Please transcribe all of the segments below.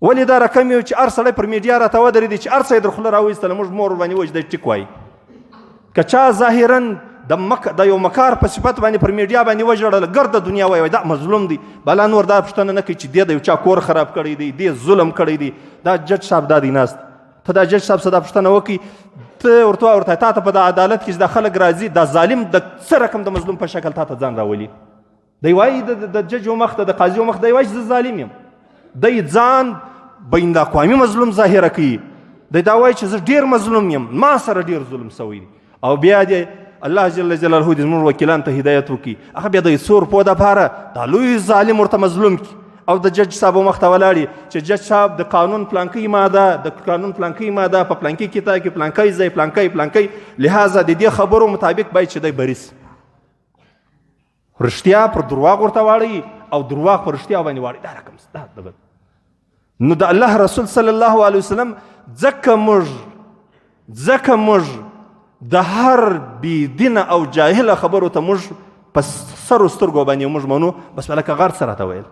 ولې دا رقم یو چې هر سړی پر میډیا راته ودرېدي چې هر څه یې در خوله راوایستله موږ مور ورباندې وایي چې دی ټیک وایي. که چا ظاهرا د یو مکار په صفت باندې پر میډیا باندې وژړله ګرده دنیا وایي دا مظلوم دی، بلا نور دا پوښتنه نه کوي چې دی د یو چا کور خراب کړی دی، دی ظلم کړی دی. دا جج صاحب دا دی ناست، ته دا جج صاحب څه دا پوښتنه وکړي، ته ورته تا ته په دا عدالت کې چې دا خلک راځي دا ظالم د څه رقم د مظلوم په شکل تا ته ځان راولي. دی وایي د جج مخ ته د قاضي مخ دی وایي چې زه ظالم یم، دی ځان بین الاقوامي مظلوم ظاهره کوي، دی دا وایي چې زه ډېر مظلوم یم، ما سره ډېر ظلم سوی دی. او بیا دی الله جل جلاله دې زموږ وکیلانو ته هدایت وکړي، هغه بیا د 100 روپو دپاره دا لوی ظالم ورته مظلوم کړي او د جج صاحب مخ ته ولاړي چې جج صاحب د قانون پلانکۍ ماده د قانون پلانکۍ ماده په پلانکۍ کتاب کې پلانکۍ ځای پلانکۍ لهذا د دې خبرو مطابق باید چې دی بریس. رښتیا پر درواغ ورته واړي او درواغ پر رښتیا باندې واړي، دا رقم ستا. نو د الله رسول صلی الله علیه وسلم ځکه موږ د هر بې دینه او جاهله خبرو ته موږ په سرو سترګو باندې موږ منو، بس لکه غر سره ته ویل.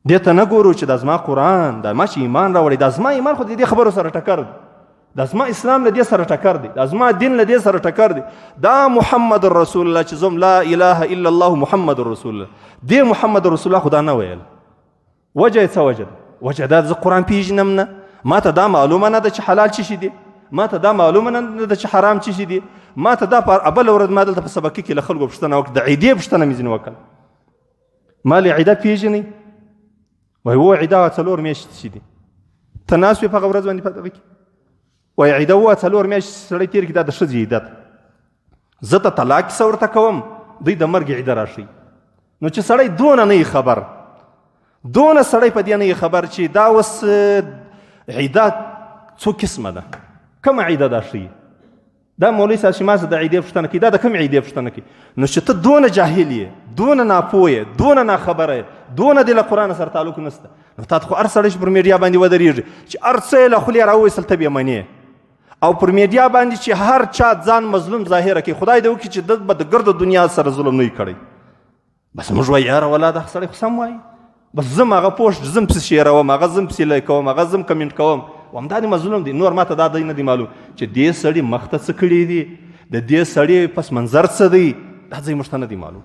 دې ته نه ګورو چې دا زما قرآن، دا ما چې ایمان راوړی، دا زما ایمان خو د دې خبرو سره ټکر دی، دا زما اسلام له دې سره ټکر دی، دا زما دین له دې سره ټکر دی. دا محمد رسول الله چې زم لا اله الا الله محمد رسول الله، دې محمد رسول الله خدا نه ویل. وجه یې څه وجه ده؟ وجه دا زه قرآن پیژنم نه، ما ته دا معلومه نه ده چې حلال څه شي دي، ما ته دا معلومه نه ده چې حرام څه شي دي، ما ته دا بله ورځ ما دلته په سبقي کې له خلکو پوښتنه وکړه، د عیدې پوښتنه مې ځینې وکړه، ما له عیده پیژنئ؟ وایي اوه عیده 4 میاشتې چې دي. ته ناست وې په هغه ورځ باندې په دغه کې وایي عیده اوه 4 میاشتې سړی تېر کړي، دا د ښځې عیده ده. زه ته طلاق کیسه ورته کوم، دوی د مرګ عیده راشي. نو چې سړی دونه نه خبر، دونه سړی په دې نه خبر چې دا اوس عیده څو قسمه ده، کومه عیده دا ښیي. دا مولوي صاحب چې ما څه د عیدې پوښتنه کوي، دا د کومې عیدې پوښتنه کوي؟ نو چې ته دونه جاهل یې، دونه ناپوه یې، دونه ناخبره یې، دونه دې له قرآن سره تعلق نشته، نو تا ته خو هر سړی چې پر میډیا باندې ودرېږي چې هر څه یې له خولې راوویستل ته بې منې، او پر میډیا باندې چې هر چا ځان مظلوم ظاهره کوي، خدای دې وکړي چې ده به د ګرده دنیا سره ظلم نه وي کړی. بس موږ وایي یاره والله دا سړی خو سم وایي، بس زم هغه پوسټ زم پسې شیروم، هغه زم پسې لایک کوم، هغه زم کمنټ کوم، همدا دې مظلوم دی. نور ماته دا دی نه دی معلوم چې دې سړي مخ ته څه کړي دي، د دې سړي پس منظر څه دی، دا ځای موږ ته نه دی معلوم.